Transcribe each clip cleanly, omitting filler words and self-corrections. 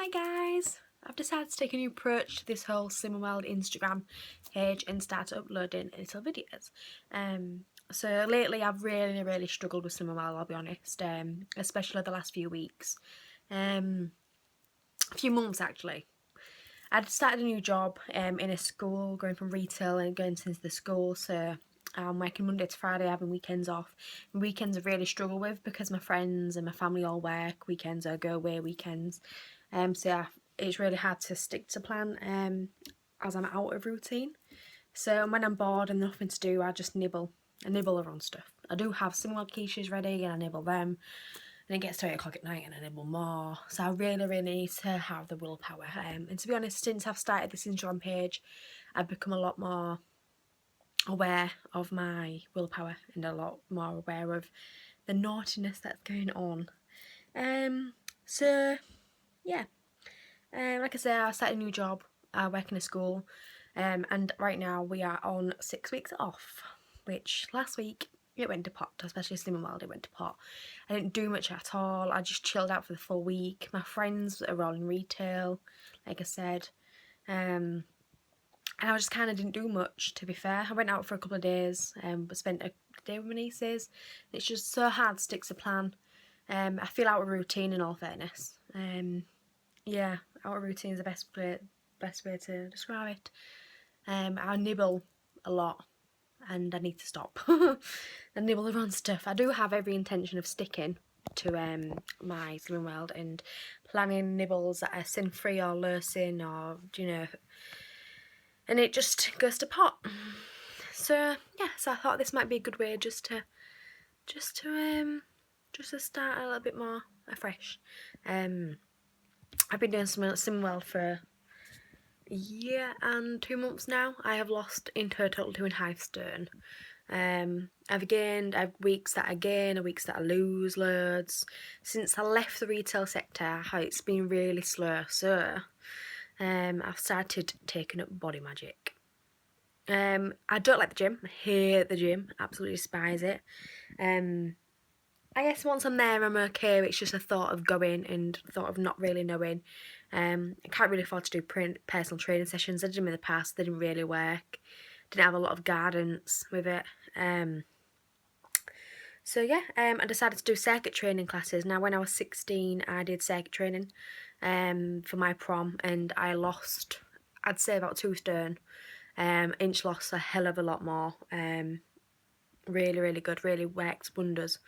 Hi guys! I've decided to take a new approach to this whole Slimming World Instagram page and start uploading little videos. So lately I've really struggled with Slimming World, I'll be honest, especially the last few weeks. A few months actually. I'd started a new job in a school, going from retail and going into the school, so I'm working Monday to Friday, having weekends off. And weekends I really struggle with because my friends and my family all work weekends or go away weekends. So yeah, it's really hard to stick to plan as I'm out of routine. So when I'm bored and nothing to do, I just nibble. I nibble around stuff. I do have similar quiches ready and I nibble them. And it gets to 8 o'clock at night and I nibble more. So I really need to have the willpower. And to be honest, since I've started this Instagram page, I've become a lot more aware of my willpower and a lot more aware of the naughtiness that's going on. So yeah, like I say, I started a new job. I work in a school, and right now we are on 6 weeks off, which last week it went to pot, especially Slimming World, it went to pot. I didn't do much at all. I just chilled out for the full week. My friends are all in retail, like I said, and I just kind of didn't do much, to be fair. I went out for a couple of days, but spent a day with my nieces. It's just so hard to stick to plan. I feel out of routine, in all fairness. Yeah, out of routine is the best way to describe it. I nibble a lot and I need to stop. I nibble around stuff. I do have every intention of sticking to my Slimming World and planning nibbles that are sin free or low sin, or and it just goes to pot. So yeah, so I thought this might be a good way just to start a little bit more afresh. I've been doing Slimming World for a year and 2 months now. I have lost in total 2.5 stone. I've weeks that I gain, weeks that I lose loads. Since I left the retail sector, how it's been really slow. So I've started taking up body magic. I don't like the gym. I hate the gym. Absolutely despise it. I guess once I'm there, I'm okay. It's just a thought of going and thought of not really knowing. I can't really afford to do personal training sessions. I did them in the past. They didn't really work. Didn't have a lot of guidance with it. So yeah, I decided to do circuit training classes. Now, when I was 16, I did circuit training for my prom, and I lost, I'd say, about 2 stone. Inch loss a hell of a lot more. Really good, really worked wonders.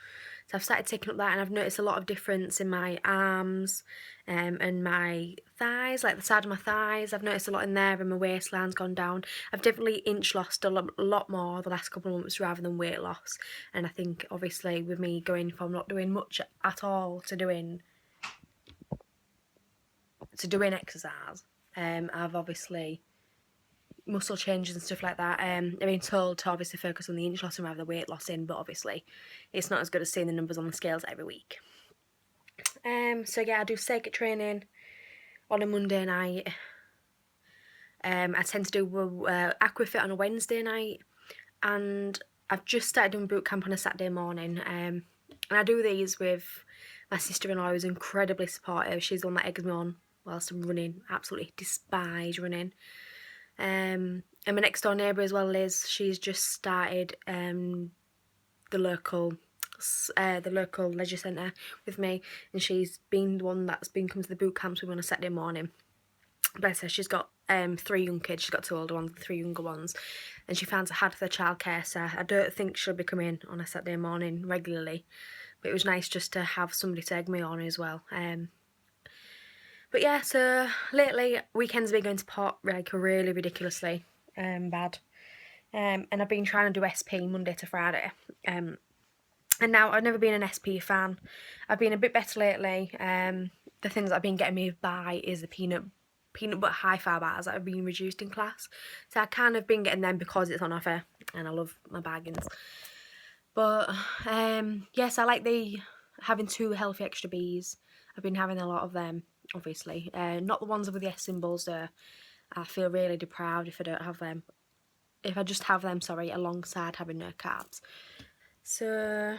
So I've started taking up that, and I've noticed a lot of difference in my arms and my thighs, like the side of my thighs. I've noticed a lot in there, and my waistline's gone down. I've definitely inch lost a lot more the last couple of months rather than weight loss. And I think obviously with me going from not doing much at all to doing exercise, I've obviously muscle changes and stuff like that. I've been told to obviously focus on the inch loss and rather the weight loss in, but obviously it's not as good as seeing the numbers on the scales every week. So yeah, I do circuit training on a Monday night. I tend to do aquafit on a Wednesday night, and I've just started doing boot camp on a Saturday morning. And I do these with my sister-in-law, who's incredibly supportive. She's the one that eggs me on whilst I'm running. Absolutely despise running. And my next door neighbour as well, Liz, she's just started the local leisure centre with me, and she's been the one that's been coming to the boot camps with me on a Saturday morning. Bless her, she's got 3 young kids. She's got 2 older ones, 3 younger ones, and she finds it hard for the childcare, so I don't think she'll be coming on a Saturday morning regularly, but it was nice just to have somebody to egg me on as well. But yeah, so lately weekends have been going to pot like really ridiculously bad, and I've been trying to do SP Monday to Friday, and now I've never been an SP fan. I've been a bit better lately. The things that have been getting me by is the peanut butter hi-fi bars that have been reduced in class, so I kind of been getting them because it's on offer and I love my bargains. But yes, I like having 2 healthy extra Bs. I've been having a lot of them, obviously. Not the ones with the S symbols though. I feel really deprived if I don't have them. If I just have them, sorry, alongside having no carbs. So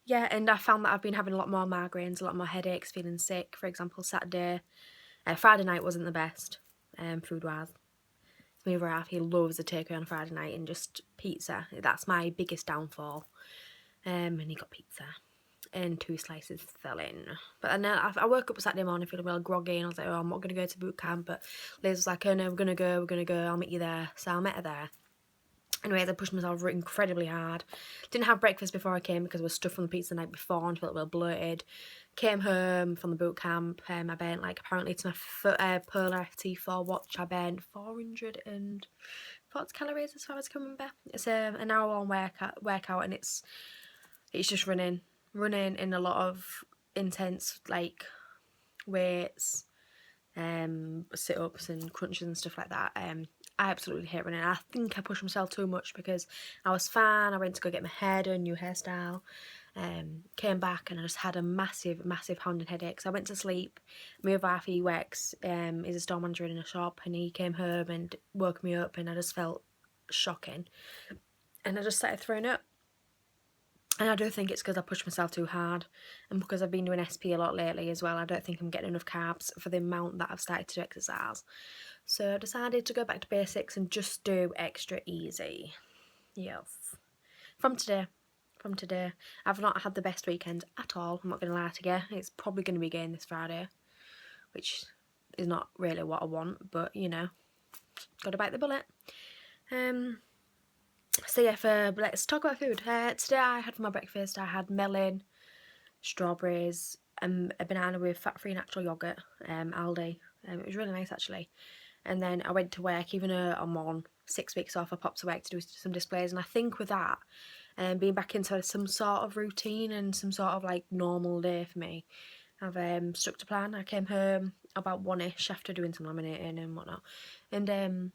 Yeah, and I found that I've been having a lot more migraines, a lot more headaches, feeling sick. For example, Friday night wasn't the best, food-wise. My other half, he loves a takeaway on a Friday night and just pizza. That's my biggest downfall. And he got pizza and 2 slices fell in. But then I woke up Saturday morning feeling real groggy, and I was like, oh, I'm not going to go to boot camp. But Liz was like, oh no, we're going to go, I'll meet you there. So I met her there. Anyways, I pushed myself incredibly hard. Didn't have breakfast before I came because I was stuffed from the pizza the night before and felt a little bloated. Came home from the boot camp. I burnt, like, apparently to my Polar FT4 watch, I burnt 440 calories as far as I can remember. It's an hour-long workout, and it's just running in a lot of intense, like, weights, sit-ups and crunches and stuff like that. I absolutely hate running. I think I pushed myself too much because I was fine. I went to go get my hair done, new hairstyle. Came back and I just had a massive pounding headache. So I went to sleep. My other half, he works, is a store manager in a shop, and he came home and woke me up, and I just felt shocking. And I just started throwing up. And I do think it's because I pushed myself too hard, and because I've been doing SP a lot lately as well. I don't think I'm getting enough carbs for the amount that I've started to exercise. So I decided to go back to basics and just do extra easy. Yes. From today. I've not had the best weekend at all, I'm not going to lie to you. It's probably going to be again this Friday, which is not really what I want, but, you know, got to bite the bullet. So yeah, let's talk about food. Today I had for my breakfast, I had melon, strawberries, and a banana with fat-free natural yoghurt, Aldi. It was really nice actually. And then I went to work, even though I'm on 6 weeks off, I popped to work to do some displays. And I think with that, being back into some sort of routine and some sort of like normal day for me, I've stuck to plan. I came home about 1ish after doing some laminating and whatnot. And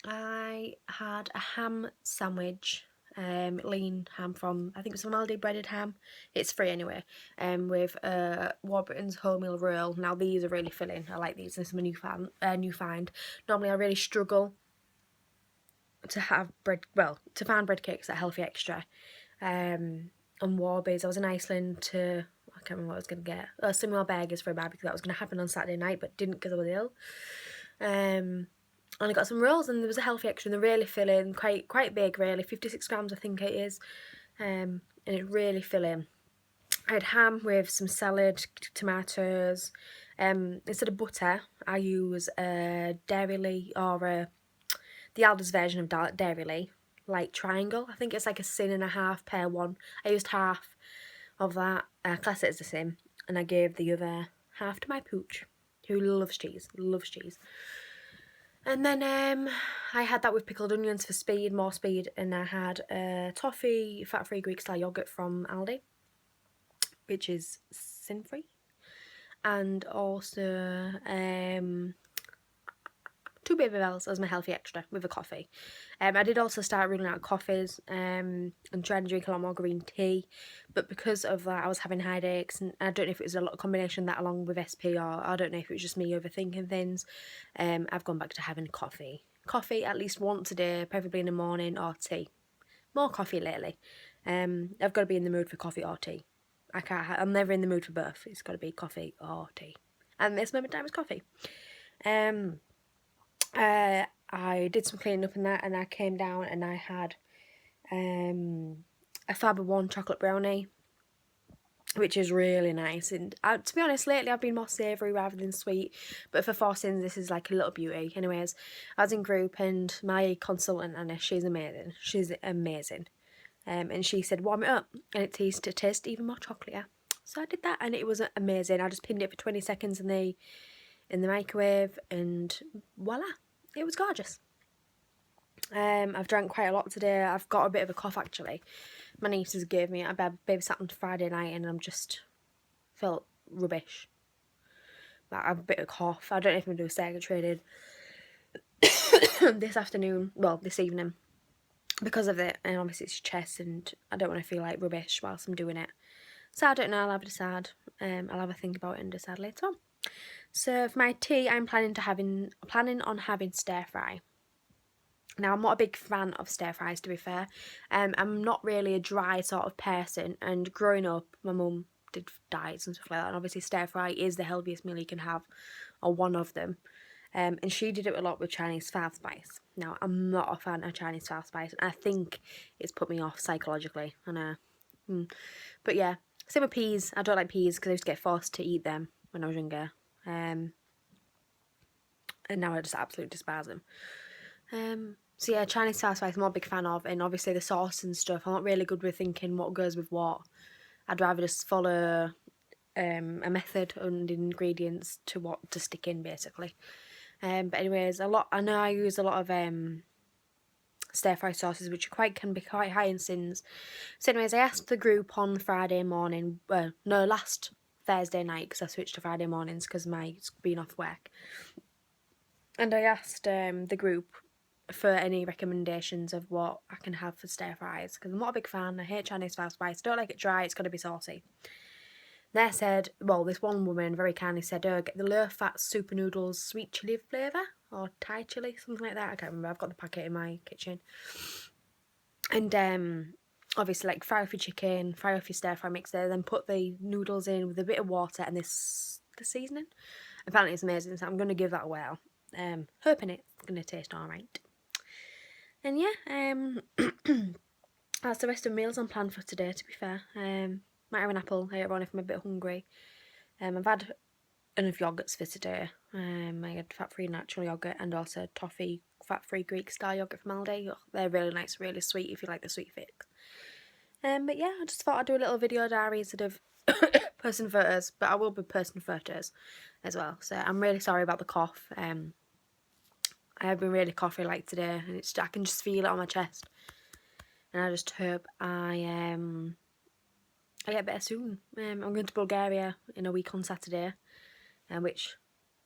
I had a ham sandwich, lean ham from, I think it's from Aldi, breaded ham. It's free anyway. With Warburton's wholemeal roll. Now these are really filling. I like these. This is my new find. Normally I really struggle to have to find bread cakes at Healthy Extra. And Warby's, I was in Iceland to, I can't remember what I was going to get. Similar burgers for a barbecue. That was going to happen on Saturday night, but didn't because I was ill. And I got some rolls, and there was a Healthy Extra, and they're really filling, quite big really, 56 grams I think it is, and it's really filling. I had ham with some salad, tomatoes. Instead of butter, I use Dairy or the Aldi's version of Dairy, like triangle. I think it's like a sin and a half per one. I used half of that, class it as the same, and I gave the other half to my pooch, who loves cheese. And then I had that with pickled onions for more speed, and I had Toffee fat-free Greek-style yoghurt from Aldi, which is sin-free, and also 2 baby bells as my Healthy Extra with a coffee. I did also start ruling out coffees and trying to drink a lot more green tea, but because of that I was having headaches, and I don't know if it was a lot of combination of that along with SP, or I don't know if it was just me overthinking things. I've gone back to having coffee at least once a day, preferably in the morning, or tea. More coffee lately. I've got to be in the mood for coffee or tea. I'm never in the mood for both. It's got to be coffee or tea, and this moment in time is coffee. I did some cleaning up in that, and I came down and I had a Faber One chocolate brownie, which is really nice. And to be honest, lately I've been more savoury rather than sweet, but for 4 Syns this is like a little beauty. Anyways, I was in group, and my consultant Anna, she's amazing. And she said warm it up, and it tastes even more chocolatey. So I did that, and it was amazing. I just pinned it for 20 seconds in the microwave, and voila, it was gorgeous. I've drank quite a lot today. I've got a bit of a cough actually. My nieces gave me, I babysat on Friday night, and I'm just felt rubbish. Like, I have a bit of a cough. I don't know if I'm doing circuit training this evening, because of it, and obviously it's chest, and I don't want to feel like rubbish whilst I'm doing it. So I don't know, I'll have a think about it and decide later on. So for my tea, I'm planning on having stir fry. Now, I'm not a big fan of stir fries, to be fair. I'm not really a dry sort of person, and growing up, my mum did diets and stuff like that, and obviously stir fry is the healthiest meal you can have, or one of them. And she did it a lot with Chinese five spice. Now, I'm not a fan of Chinese five spice, and I think it's put me off psychologically. I know. But yeah, same with peas. I don't like peas because I used to get forced to eat them when I was younger. And now I just absolutely despise them. So yeah, Chinese five spice I'm not a big fan of, and obviously the sauce and stuff, I'm not really good with thinking what goes with what. I'd rather just follow a method and ingredients to what to stick in, basically. But anyways, I know I use a lot of stir fry sauces, which can be quite high in syns. So anyways, I asked the group on Friday morning, last Thursday night, because I switched to Friday mornings because Mike's been off work. And I asked the group for any recommendations of what I can have for stir fries, because I'm not a big fan. I hate Chinese five spice. Don't like it dry. It's got to be saucy. They said, well, this one woman very kindly said, oh, get the low-fat super noodles sweet chilli flavour, or Thai chilli, something like that. I can't remember. I've got the packet in my kitchen. And obviously, like, fry off your chicken, fry off your stir fry mixer, then put the noodles in with a bit of water and the seasoning. Apparently it's amazing, so I'm going to give that a whirl. Hoping it's going to taste alright. And yeah, that's the rest of the meals I'm planned for today, to be fair. Might have an apple later on if I'm a bit hungry. I've had enough yoghurts for today. I had fat-free natural yoghurt and also Toffee fat-free Greek style yoghurt from Aldi. Oh, they're really nice, really sweet if you like the sweet fix. But yeah, I just thought I'd do a little video diary instead of posting photos, but I will be posting photos as well. So I'm really sorry about the cough. I have been really coughy like today, and I can just feel it on my chest. And I just hope I get better soon. I'm going to Bulgaria in a week on Saturday, which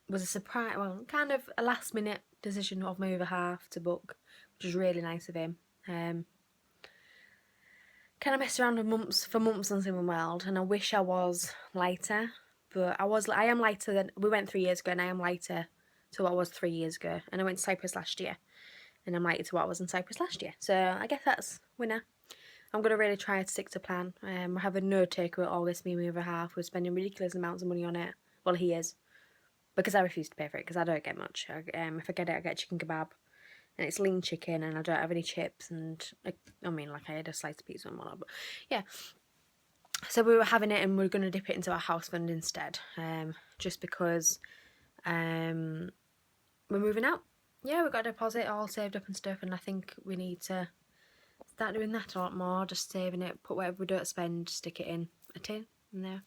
was a surprise, well, kind of a last minute decision of my other half to book, which was really nice of him. Kind of messed around with for months on Sim World, and I wish I was lighter, but I am lighter than, we went 3 years ago, and I am lighter to what I was 3 years ago, and I went to Cyprus last year, and I'm lighter to what I was in Cyprus last year, so I guess that's winner. I'm going to really try to stick to plan. We're having no takeaway all this, me and my other half. We're spending ridiculous amounts of money on it. Well, he is. Because I refuse to pay for it, because I don't get much. If I get it, I get chicken kebab. And it's lean chicken, and I don't have any chips. And, I had a slice of pizza and whatnot. But, yeah. So we were having it, and we are going to dip it into our house fund instead. Just because we're moving out. Yeah, we've got a deposit all saved up and stuff, and I think we need to start doing that a lot more, just saving it, put whatever we don't spend, stick it in a tin, and there.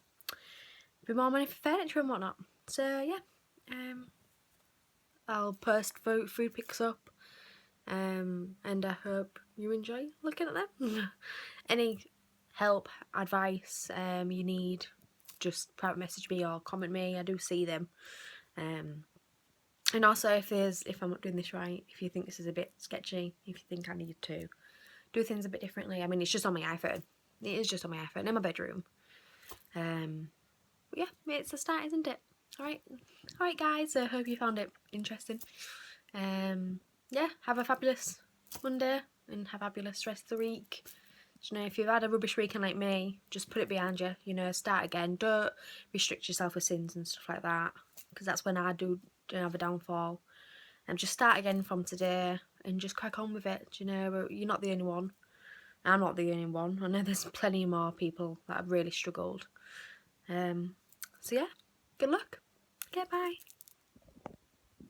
Be more money for furniture and whatnot. So yeah, I'll post food pics up, and I hope you enjoy looking at them. Any help, advice you need, just private message me or comment me. I do see them. And also if I'm not doing this right, if you think this is a bit sketchy, if you think I need to do things a bit differently. I mean, it's just on my iPhone. It is just on my iPhone in my bedroom. But yeah, it's a start, isn't it? Alright, guys. I hope you found it interesting. Yeah, have a fabulous Monday and have a fabulous rest of the week. You know, if you've had a rubbish weekend like me, just put it behind you. You know, start again. Don't restrict yourself with syns and stuff like that, because that's when I do have a downfall. And just start again from today and just crack on with it. You know, you're not the only one. I'm not the only one. I know there's plenty more people that have really struggled. So yeah, good luck. Okay, bye.